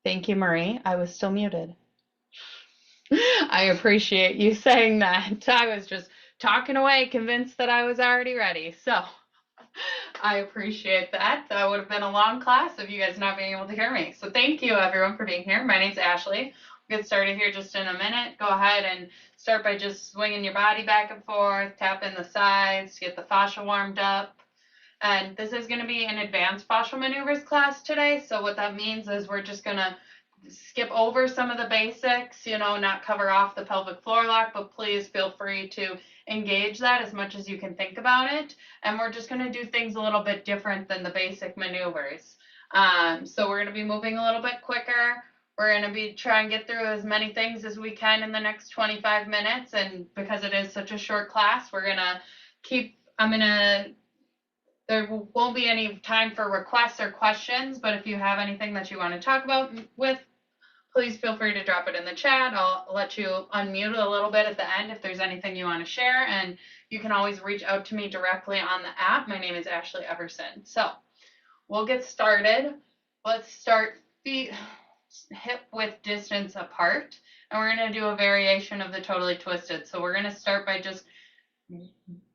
Thank you, Marie. I was still muted. I appreciate you saying that. I was just talking away, convinced that I was already ready. So I appreciate that. That would have been a long class of you guys not being able to hear me. So thank you, everyone, for being here. My name's Ashley. We'll get started here just in a minute. Go ahead and start by just swinging your body back and forth, tapping the sides, get the fascia warmed up. And this is going to be an advanced fascial maneuvers class today. So what that means is we're just going to skip over some of the basics, not cover off the pelvic floor lock, but please feel free to engage that as much as you can think about it. And we're just going to do things a little bit different than the basic maneuvers. So we're going to be moving a little bit quicker. We're going to be trying to get through as many things as we can in the next 25 minutes. And because it is such a short class, we're going to there won't be any time for requests or questions, but if you have anything that you want to talk about please feel free to drop it in the chat. I'll let you unmute a little bit at the end if there's anything you want to share, and you can always reach out to me directly on the app. My name is Ashley Everson. So we'll get started. Let's start feet hip width distance apart, and we're going to do a variation of the totally twisted. So we're going to start by just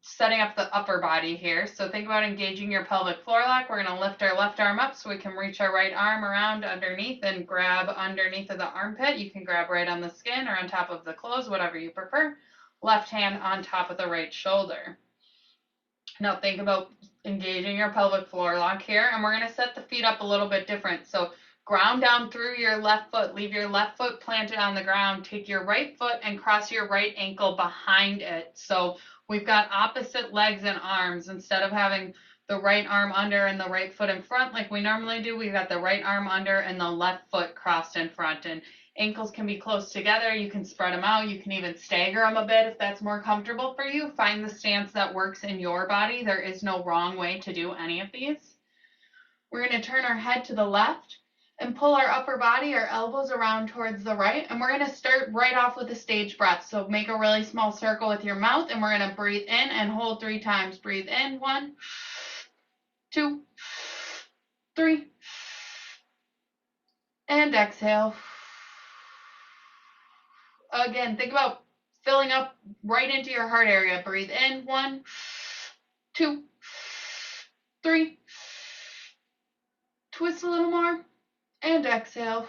setting up the upper body here. So think about engaging your pelvic floor lock. We're going to lift our left arm up so we can reach our right arm around underneath and grab underneath of the armpit. You can grab right on the skin or on top of the clothes, whatever you prefer. Left hand on top of the right shoulder. Now think about engaging your pelvic floor lock here, and we're going to set the feet up a little bit different. So ground down through your left foot, leave your left foot planted on the ground, take your right foot and cross your right ankle behind it. So we've got opposite legs and arms. Instead of having the right arm under and the right foot in front like we normally do, we've got the right arm under and the left foot crossed in front. And ankles can be close together. You can spread them out. You can even stagger them a bit if that's more comfortable for you. Find the stance that works in your body. There is no wrong way to do any of these. We're going to turn our head to the left and pull our upper body, our elbows around towards the right. And we're going to start right off with a stage breath. So make a really small circle with your mouth, and we're going to breathe in and hold 3 times. Breathe in, 1, 2, 3, and exhale. Again, think about filling up right into your heart area. Breathe in, 1, 2, 3. Twist a little more and exhale.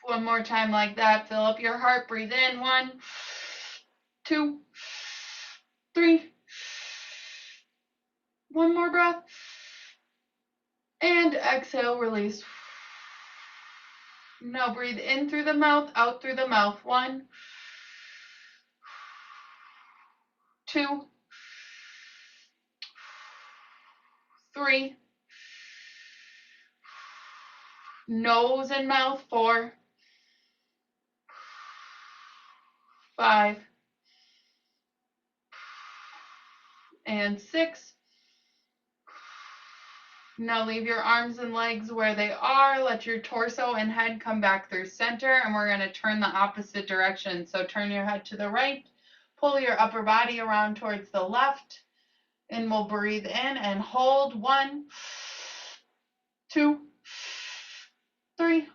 One more time like that. Fill up your heart. Breathe in, 1, 2, 3. One more breath. And exhale, release. Now breathe in through the mouth, out through the mouth. 1, 2, 3. Nose and mouth. 4, 5, and 6. Now leave your arms and legs where they are. Let your torso and head come back through center, and we're going to turn the opposite direction. So turn your head to the right, pull your upper body around towards the left, and we'll breathe in and hold. 1, 2, 3,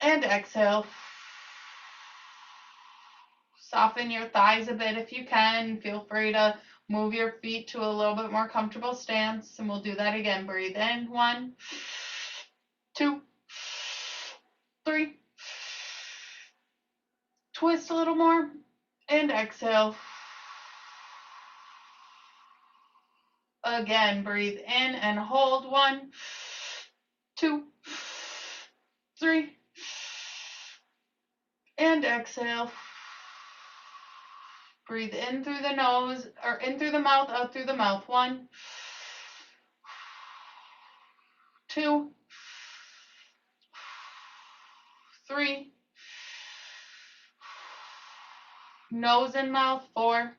and exhale. Soften your thighs a bit if you can. Feel free to move your feet to a little bit more comfortable stance, and we'll do that again. Breathe in, 1, 2, 3. Twist a little more, and exhale. Again, breathe in and hold. 1, 2, 3, and exhale. Breathe in through the nose, or in through the mouth, out through the mouth. 1, 2, 3. Nose and mouth. 4,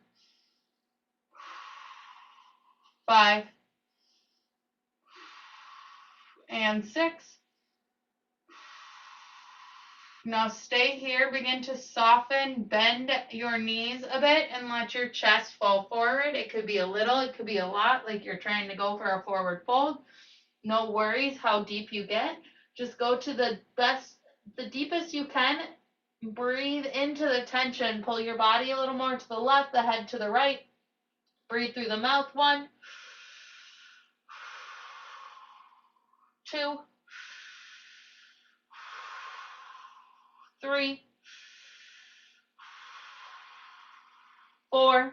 5, and 6. Now stay here, begin to soften, bend your knees a bit, and let your chest fall forward. It could be a little, it could be a lot, like you're trying to go for a forward fold. No worries how deep you get. Just go to the deepest you can. Breathe into the tension. Pull your body a little more to the left, the head to the right. Breathe through the mouth. 1, 2, 3, 4,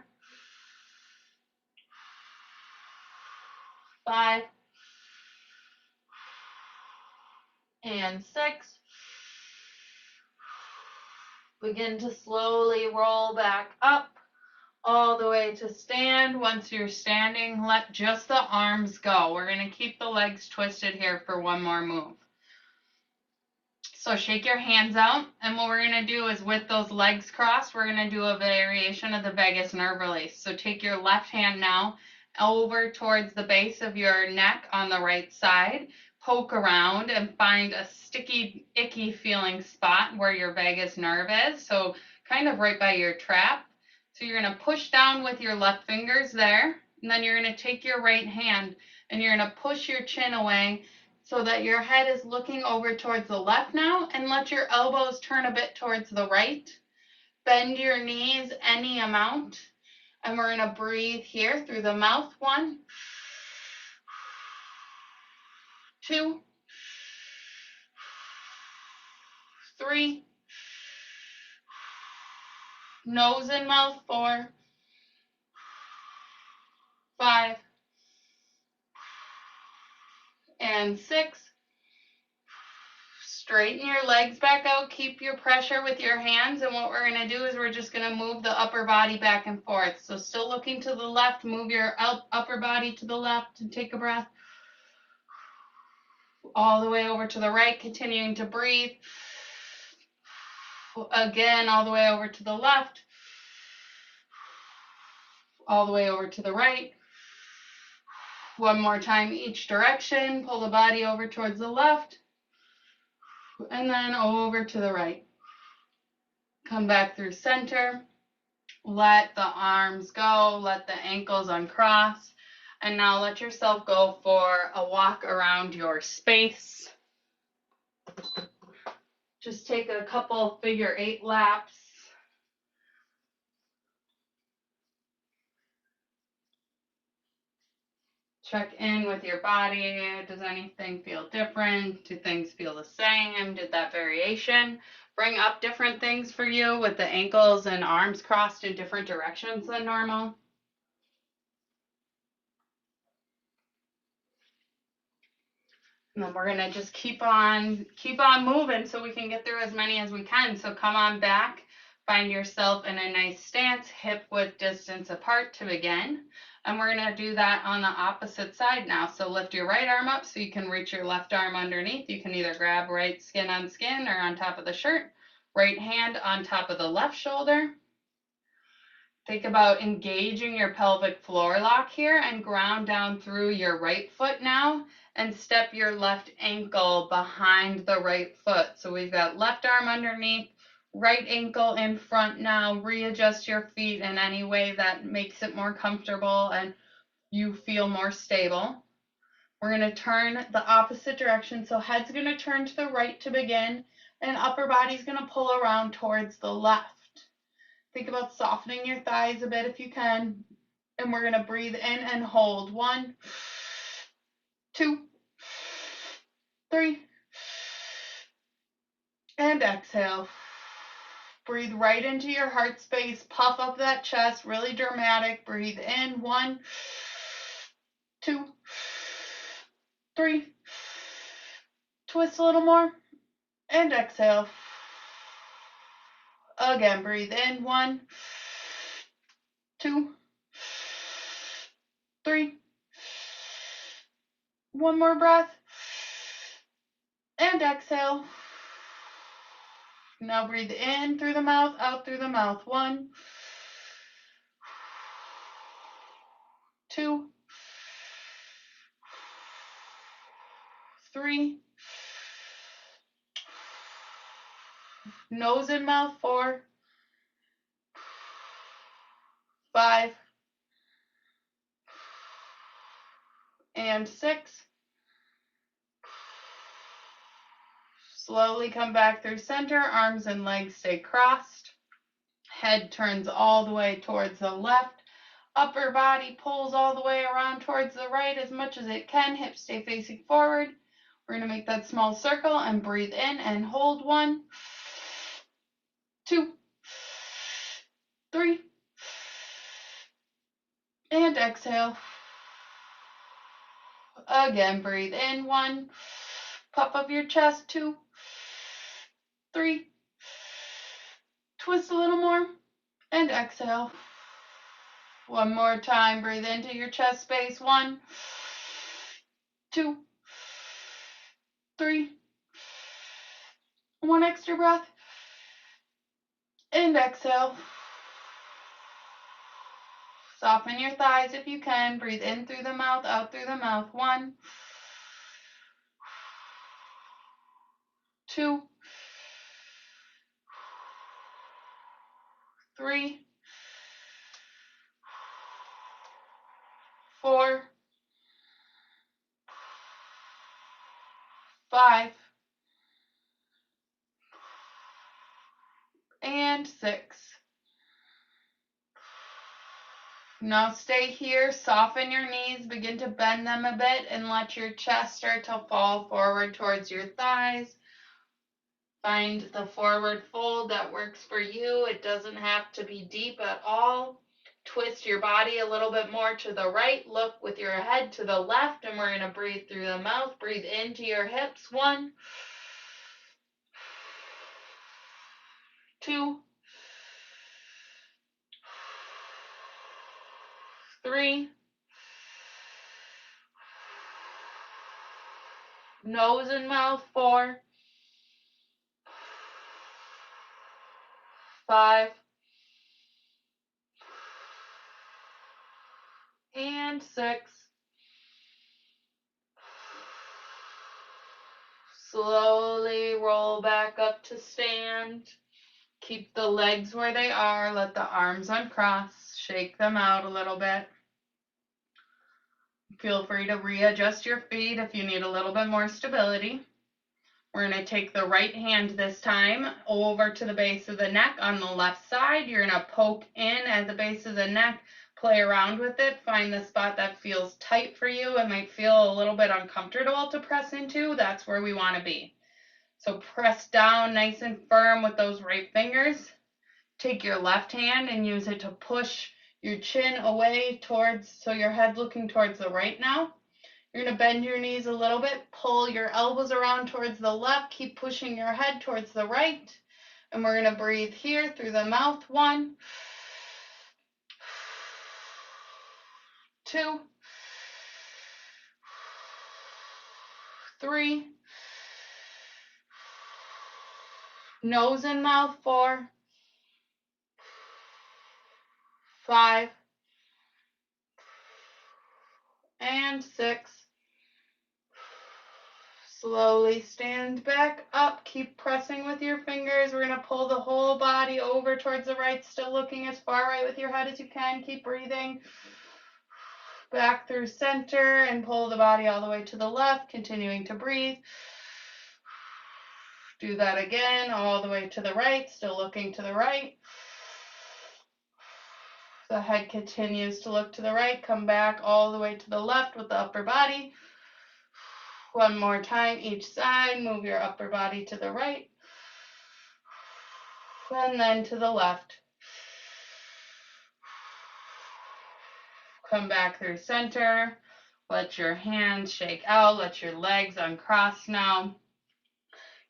5, and 6. Begin to slowly roll back up all the way to stand. Once you're standing, let just the arms go. We're going to keep the legs twisted here for one more move. So shake your hands out, and what we're going to do is with those legs crossed, we're going to do a variation of the vagus nerve release. So take your left hand now over towards the base of your neck on the right side. Poke around and find a sticky, icky feeling spot where your vagus nerve is. So kind of right by your trap. So you're going to push down with your left fingers there, and then you're going to take your right hand and you're going to push your chin away so that your head is looking over towards the left now, and let your elbows turn a bit towards the right. Bend your knees any amount, and we're going to breathe here through the mouth. 1, 2, 3, nose and mouth. 4, 5, and 6. Straighten your legs back out. Keep your pressure with your hands. And what we're going to do is we're just going to move the upper body back and forth. So still looking to the left, move your upper body to the left and take a breath. All the way over to the right, continuing to breathe. Again, all the way over to the left. All the way over to the right. One more time each direction. Pull the body over towards the left. And then over to the right. Come back through center. Let the arms go. Let the ankles uncross. And now let yourself go for a walk around your space. Just take a couple figure 8 laps. Check in with your body. Does anything feel different? Do things feel the same? Did that variation bring up different things for you with the ankles and arms crossed in different directions than normal? And then we're gonna just keep on moving so we can get through as many as we can. So come on back, find yourself in a nice stance, hip width distance apart to begin. And we're gonna do that on the opposite side now. So lift your right arm up so you can reach your left arm underneath. You can either grab right skin on skin or on top of the shirt. Right hand on top of the left shoulder. Think about engaging your pelvic floor lock here and ground down through your right foot now, and step your left ankle behind the right foot. So we've got left arm underneath, right ankle in front now. Readjust your feet in any way that makes it more comfortable and you feel more stable. We're going to turn the opposite direction. So head's going to turn to the right to begin, and upper body's going to pull around towards the left. Think about softening your thighs a bit if you can. And we're going to breathe in and hold. 1, 2, 3. And exhale. Breathe right into your heart space. Puff up that chest. Really dramatic. Breathe in. 1, 2, 3. Twist a little more. And exhale. Again, breathe in. 1, 2, 3. One more breath. And exhale. Now breathe in through the mouth, out through the mouth. 1, 2, 3. Nose and mouth. 4, 5, and 6. Slowly come back through center, arms and legs stay crossed. Head turns all the way towards the left. Upper body pulls all the way around towards the right as much as it can. Hips stay facing forward. We're going to make that small circle and breathe in and hold 1, 2, 3, and exhale. Again, breathe in 1, puff up your chest 2, 3, twist a little more, and exhale. One more time, breathe into your chest space 1, 2, 3, 1 extra breath, and exhale. Soften your thighs if you can. Breathe in through the mouth, out through the mouth. 1, 2, 3, 4, 5, and 6. Now stay here, soften your knees, begin to bend them a bit and let your chest start to fall forward towards your thighs. Find the forward fold that works for you. It doesn't have to be deep at all. Twist your body a little bit more to the right. Look with your head to the left, and we're going to breathe through the mouth. Breathe into your hips. 1, 2, 3. Nose and mouth. 4, 5, and 6. Slowly roll back up to stand. Keep the legs where they are. Let the arms uncross. Shake them out a little bit. Feel free to readjust your feet if you need a little bit more stability. We're going to take the right hand this time over to the base of the neck on the left side. You're going to poke in at the base of the neck, play around with it, find the spot that feels tight for you. It might feel a little bit uncomfortable to press into. That's where we want to be. So press down nice and firm with those right fingers. Take your left hand and use it to push your chin away towards, so your head looking towards the right now. You're going to bend your knees a little bit, pull your elbows around towards the left, keep pushing your head towards the right. And we're going to breathe here through the mouth. 1, 2, 3, nose and mouth. 4, 5, and 6. Slowly stand back up. Keep pressing with your fingers. We're going to pull the whole body over towards the right, still looking as far right with your head as you can. Keep breathing. Back through center and pull the body all the way to the left, continuing to breathe. Do that again, all the way to the right, still looking to the right. The head continues to look to the right. Come back all the way to the left with the upper body. One more time each side. Move your upper body to the right. And then to the left. Come back through center. Let your hands shake out. Let your legs uncross now.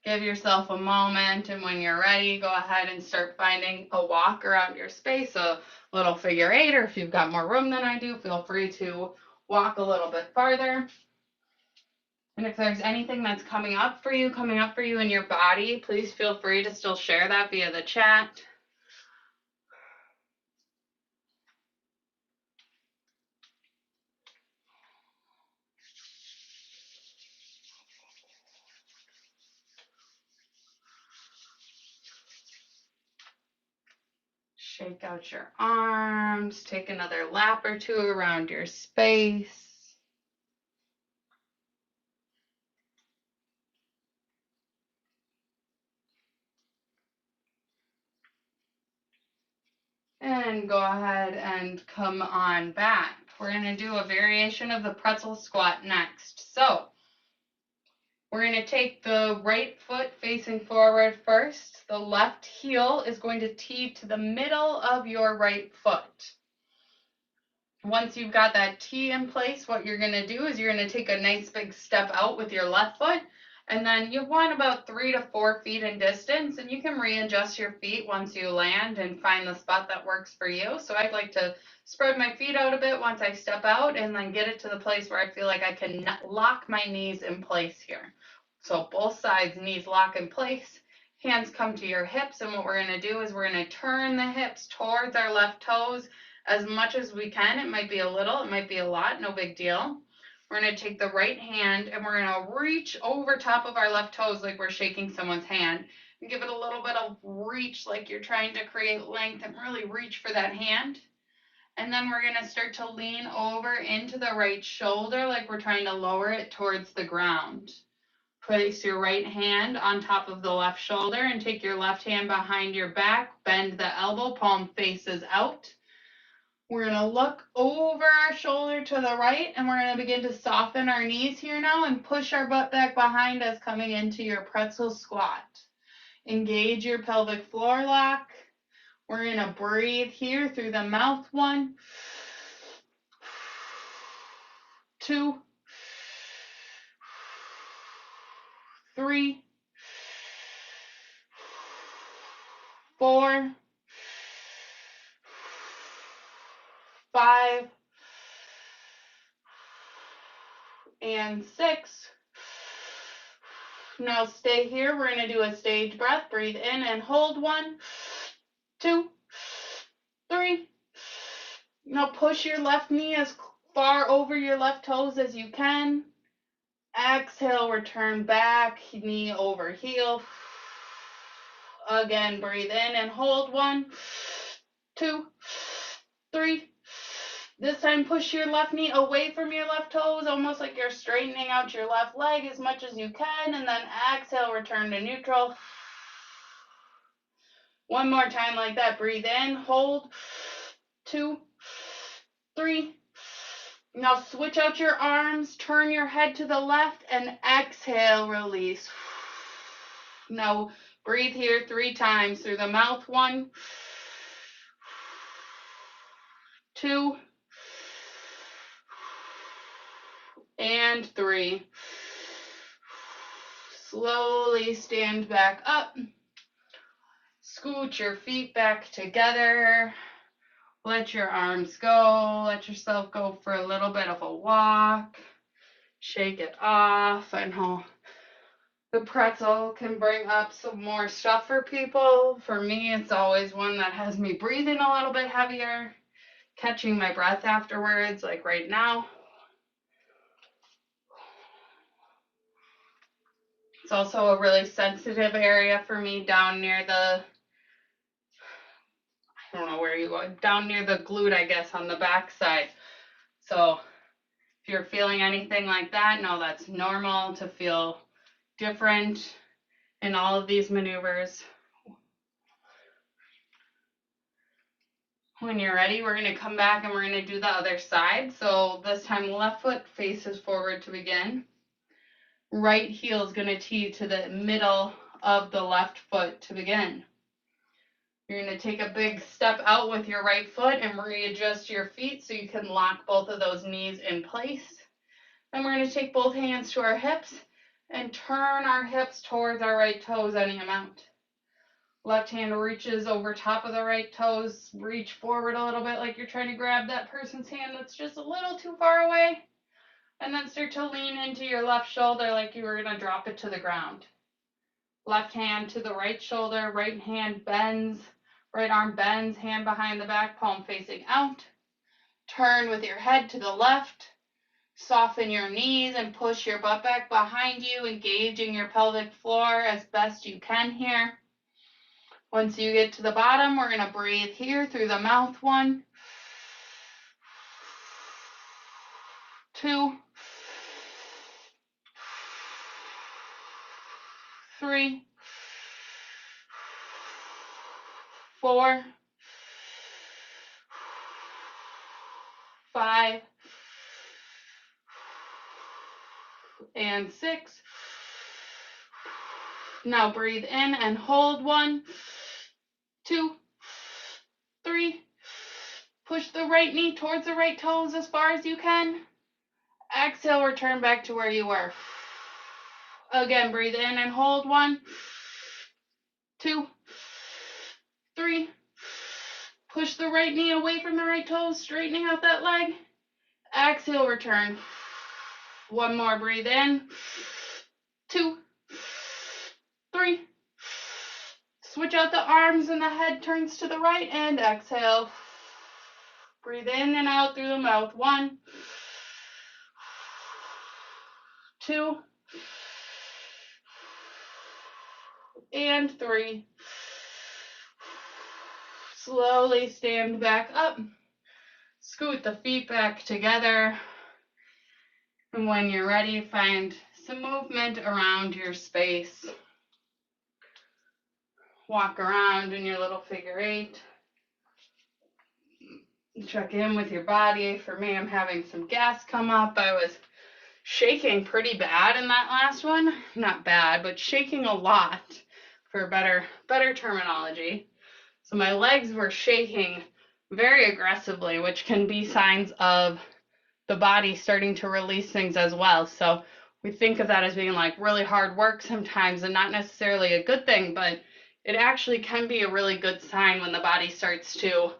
Give yourself a moment, and when you're ready, go ahead and start finding a walk around your space, a little figure 8, or if you've got more room than I do, feel free to walk a little bit farther. And if there's anything that's coming up for you in your body, please feel free to still share that via the chat. Shake out your arms, take another lap or two around your space. And go ahead and come on back. We're going to do a variation of the pretzel squat next. So we're going to take the right foot facing forward first. The left heel is going to tee to the middle of your right foot. Once you've got that tee in place, what you're going to do is you're going to take a nice big step out with your left foot, and then you want about 3 to 4 feet in distance, and you can readjust your feet once you land and find the spot that works for you. So I'd like to spread my feet out a bit once I step out, and then get it to the place where I feel like I can lock my knees in place here. So both sides, knees lock in place, hands come to your hips, and what we're going to do is we're going to turn the hips towards our left toes as much as we can. It might be a little, it might be a lot, no big deal. We're going to take the right hand and we're going to reach over top of our left toes like we're shaking someone's hand, and give it a little bit of reach like you're trying to create length, and really reach for that hand. And then we're going to start to lean over into the right shoulder like we're trying to lower it towards the ground. Place your right hand on top of the left shoulder and take your left hand behind your back. Bend the elbow, palm faces out. We're going to look over our shoulder to the right, and we're going to begin to soften our knees here now and push our butt back behind us, coming into your pretzel squat. Engage your pelvic floor lock. We're going to breathe here through the mouth. 1, 2, 3, 4, 5, and 6. Now stay here. We're going to do a stage breath. Breathe in and hold. 1, 2, 3. Now push your left knee as far over your left toes as you can. Exhale, return back, knee over heel. Again, breathe in and hold. 1, 2, 3. This time push your left knee away from your left toes, almost like you're straightening out your left leg as much as you can, and then exhale, return to neutral. One more time like that. Breathe in, hold. 2, 3. Now switch out your arms, turn your head to the left, and exhale, release. Now breathe here 3 times through the mouth. 1, 2, and 3. Slowly stand back up. Scoot your feet back together. Let your arms go. Let yourself go for a little bit of a walk. Shake it off. I know the pretzel can bring up some more stuff for people. For me, it's always one that has me breathing a little bit heavier, catching my breath afterwards, like right now. It's also a really sensitive area for me down near the, I don't know where you go, down near the glute, I guess, on the back side. So if you're feeling anything like that, know that's normal to feel different in all of these maneuvers. When you're ready, we're going to come back and we're going to do the other side. So this time, left foot faces forward to begin. Right heel is going to tee to the middle of the left foot to begin. You're going to take a big step out with your right foot and readjust your feet so you can lock both of those knees in place. Then we're going to take both hands to our hips and turn our hips towards our right toes any amount. Left hand reaches over top of the right toes. Reach forward a little bit like you're trying to grab that person's hand that's just a little too far away. And then start to lean into your left shoulder like you were going to drop it to the ground. Left hand to the right shoulder, right hand bends, right arm bends, hand behind the back, palm facing out. Turn with your head to the left. Soften your knees and push your butt back behind you, engaging your pelvic floor as best you can here. Once you get to the bottom, we're going to breathe here through the mouth. 1, 2, 3, 4, 5, and 6. Now breathe in and hold. 1, 2, 3. Push the right knee towards the right toes as far as you can. Exhale, return back to where you were. Again, breathe in and hold. 1, 2, 3. Push the right knee away from the right toes, straightening out that leg. Exhale, return. One more, breathe in. 2, 3. Switch out the arms and the head turns to the right and exhale. Breathe in and out through the mouth. 1, 2, and 3. Slowly stand back up. Scoot the feet back together. And when you're ready, find some movement around your space. Walk around in your little figure 8. Check in with your body. For me, I'm having some gas come up. I was shaking pretty bad in that last one. Not bad, but shaking a lot, for better terminology. So my legs were shaking very aggressively, which can be signs of the body starting to release things as well. So we think of that as being like really hard work sometimes and not necessarily a good thing, but it actually can be a really good sign when the body starts to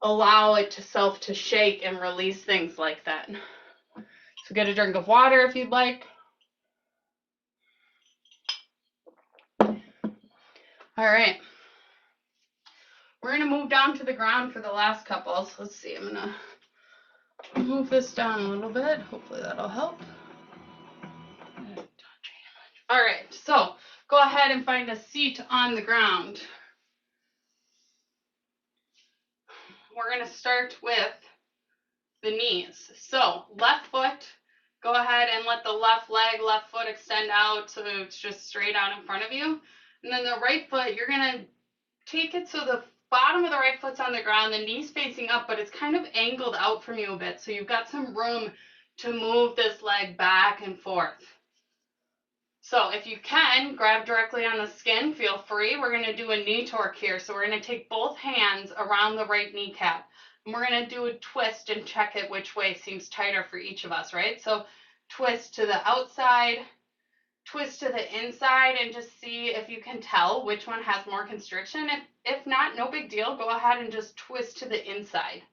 allow itself to shake and release things like that. So get a drink of water if you'd like. All right. We're going to move down to the ground for the last couple. So let's see. I'm going to move this down a little bit. Hopefully that'll help. All right. So go ahead and find a seat on the ground. We're going to start with the knees. So left foot, go ahead and let the left leg, left foot extend out so it's just straight out in front of you. And then the right foot, you're going to take it so the bottom of the right foot's on the ground, the knee's facing up, but it's kind of angled out from you a bit. So you've got some room to move this leg back and forth. So if you can, grab directly on the skin, feel free. We're going to do a knee torque here. So we're going to take both hands around the right kneecap. And we're going to do a twist and check it which way seems tighter for each of us, right? So twist to the outside, twist to the inside, and just see if you can tell which one has more constriction. If not, no big deal. Go ahead and just twist to the inside.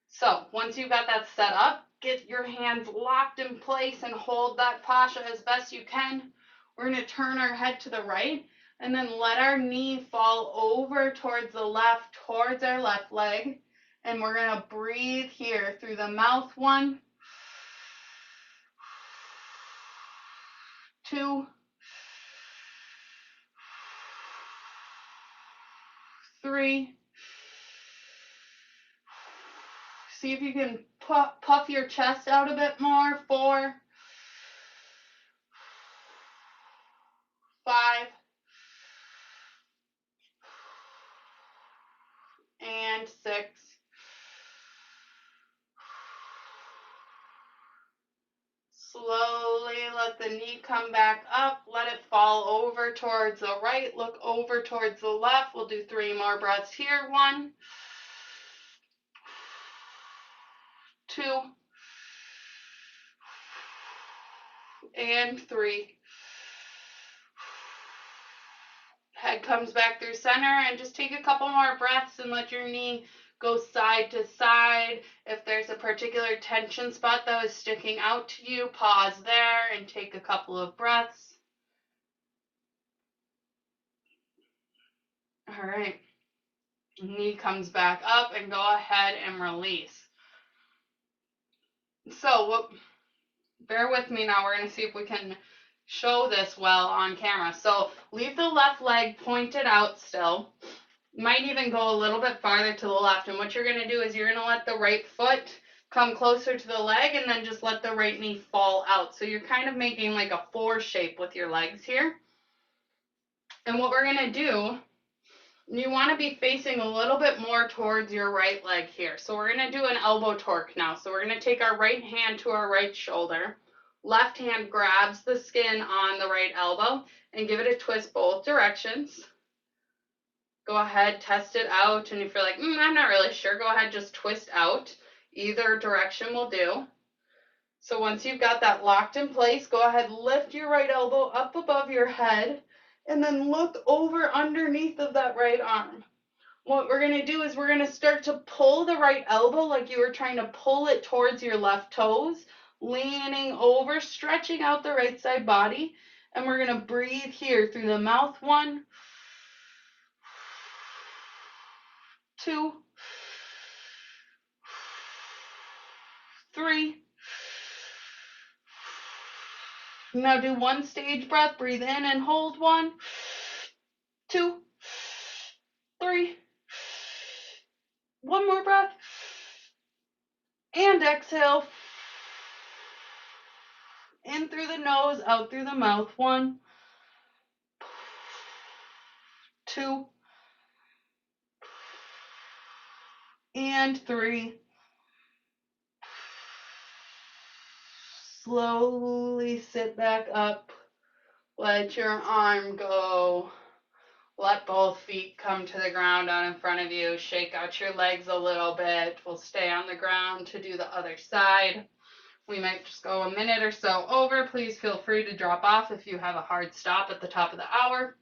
So once you've got that set up, get your hands locked in place and hold that fascia as best you can. We're going to turn our head to the right and then let our knee fall over towards the left, towards our left leg. And we're going to breathe here through the mouth. 1, 2, 3. See if you can puff your chest out a bit more. 4, 5, and 6. Slowly let the knee come back up. Let it fall over towards the right. Look over towards the left. We'll do 3 more breaths here. 1, 2, and 3. Head comes back through center, and just take a couple more breaths and let your knee go side to side. If there's a particular tension spot that was sticking out to you, pause there and take a couple of breaths. All right. Knee comes back up, and go ahead and release. So bear with me now. We're going to see if we can show this well on camera. So leave the left leg pointed out still. Might even go a little bit farther to the left. And what you're going to do is you're going to let the right foot come closer to the leg and then just let the right knee fall out. So you're kind of making like a 4 shape with your legs here. And what we're going to do You want to be facing a little bit more towards your right leg here. So we're going to do an elbow torque now. So we're going to take our right hand to our right shoulder. Left hand grabs the skin on the right elbow and give it a twist both directions. Go ahead, test it out, and if you're like, I'm not really sure, go ahead, just twist out. Either direction will do. So once you've got that locked in place, go ahead, lift your right elbow up above your head, and then look over underneath of that right arm. What we're going to do is we're going to start to pull the right elbow like you were trying to pull it towards your left toes, leaning over, stretching out the right side body, and we're going to breathe here through the mouth. 1, 2, 3. Now do one stage breath. Breathe in and hold. 1, 2, 3. One more breath. And exhale. In through the nose, out through the mouth. 1, 2, and 3. Slowly sit back up. Let your arm go. Let both feet come to the ground out in front of you. Shake out your legs a little bit. We'll stay on the ground to do the other side. We might just go a minute or so over. Please feel free to drop off if you have a hard stop at the top of the hour.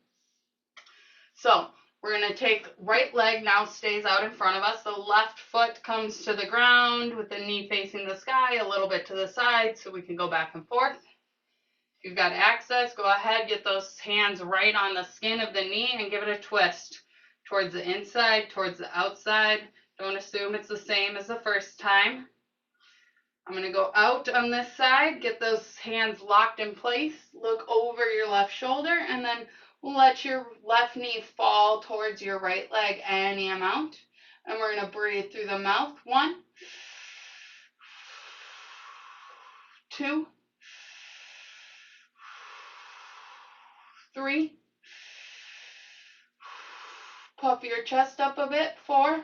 So we're going to take right leg now stays out in front of us. The left foot comes to the ground with the knee facing the sky, a little bit to the side so we can go back and forth. If you've got access, go ahead, get those hands right on the skin of the knee and give it a twist towards the inside, towards the outside. Don't assume it's the same as the first time. I'm going to go out on this side, get those hands locked in place, look over your left shoulder, and then let your left knee fall towards your right leg any amount. And we're going to breathe through the mouth. 1, 2, 3. Puff your chest up a bit. 4,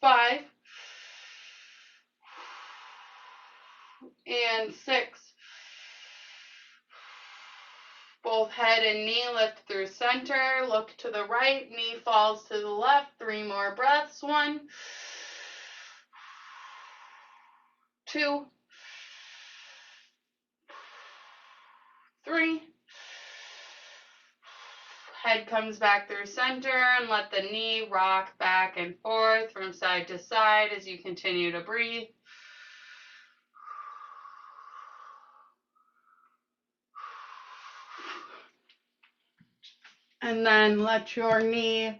5, and 6. Both head and knee lift through center. Look to the right. Knee falls to the left. 3 more breaths. 1, 2, 3. Head comes back through center and let the knee rock back and forth from side to side as you continue to breathe. And then let your knee,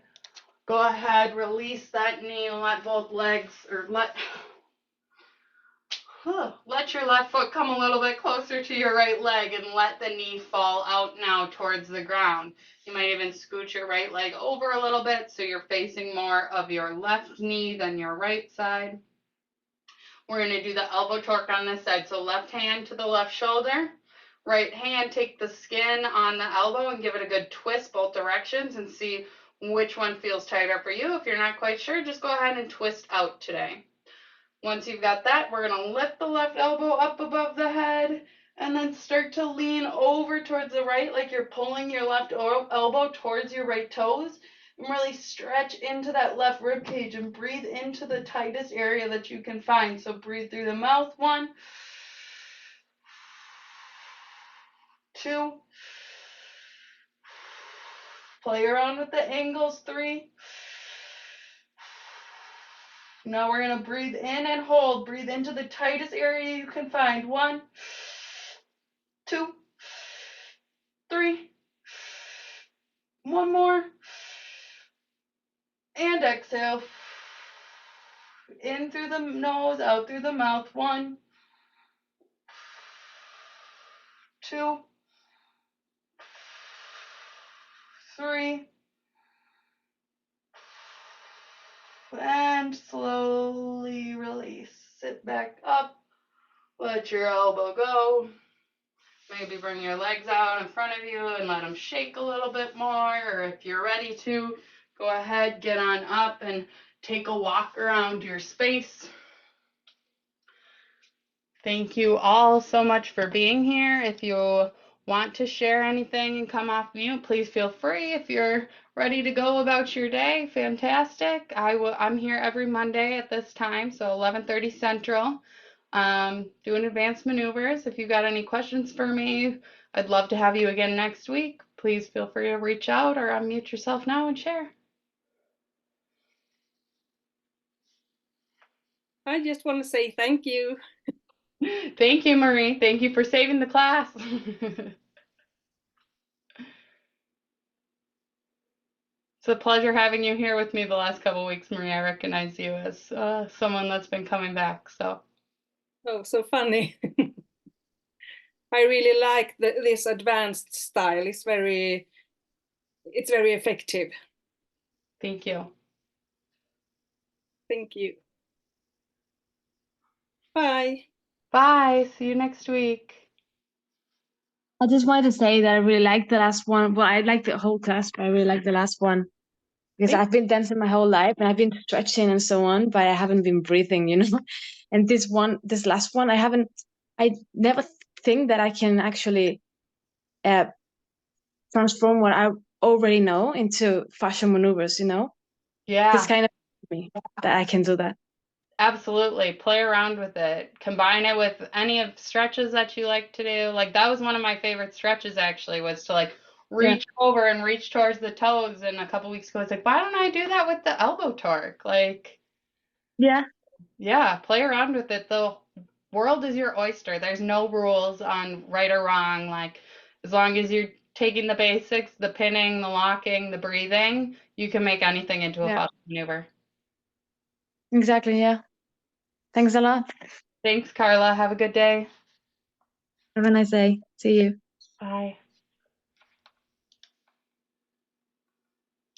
go ahead, release that knee and let both legs, or let your left foot come a little bit closer to your right leg and let the knee fall out now towards the ground. You might even scoot your right leg over a little bit so you're facing more of your left knee than your right side. We're going to do the elbow torque on this side. So left hand to the left shoulder. Right hand, take the skin on the elbow and give it a good twist both directions and see which one feels tighter for you. If you're not quite sure, just go ahead and twist out today. Once you've got that, we're going to lift the left elbow up above the head and then start to lean over towards the right like you're pulling your left elbow towards your right toes. And really stretch into that left rib cage and breathe into the tightest area that you can find. So breathe through the mouth. 1, 2. Play around with the angles. 3. Now we're going to breathe in and hold. Breathe into the tightest area you can find. 1, 2, 3. One more. And exhale. In through the nose, out through the mouth. 1, 2, 3. And slowly release. Sit back up. Let your elbow go. Maybe bring your legs out in front of you and let them shake a little bit more. Or if you're ready to, go ahead, get on up and take a walk around your space. Thank you all so much for being here. If you want to share anything and come off mute, please feel free. If you're ready to go about your day, fantastic. I'm here every Monday at this time, so 11:30 Central, doing advanced maneuvers. If you've got any questions for me, I'd love to have you again next week. Please feel free to reach out or unmute yourself now and share. I just want to say thank you. Thank you, Marie. Thank you for saving the class. It's a pleasure having you here with me the last couple of weeks, Marie. I recognize you as someone that's been coming back. So, Oh, so funny. I really like this advanced style. It's very effective. thank you. Thank you. Bye. Bye. See you next week. I just wanted to say that I really like the last one. Well, I like the whole class, but I really like the last one because I've been dancing my whole life and I've been stretching and so on, but I haven't been breathing, you know. And this last one, I never think that I can actually transform what I already know into fascial maneuvers, you know. Yeah. This kind of me that I can do that. Absolutely. Play around with it. Combine it with any of stretches that you like to do. Like that was one of my favorite stretches actually, was to like reach over and reach towards the toes. And a couple weeks ago, it's like, why don't I do that with the elbow torque? Like, yeah, play around with it. The world is your oyster. There's no rules on right or wrong. Like, as long as you're taking the basics, the pinning, the locking, the breathing, you can make anything into a fascial maneuver. Exactly. Yeah. Thanks a lot. Thanks, Carla. Have a good day. Have a nice day. See you. Bye.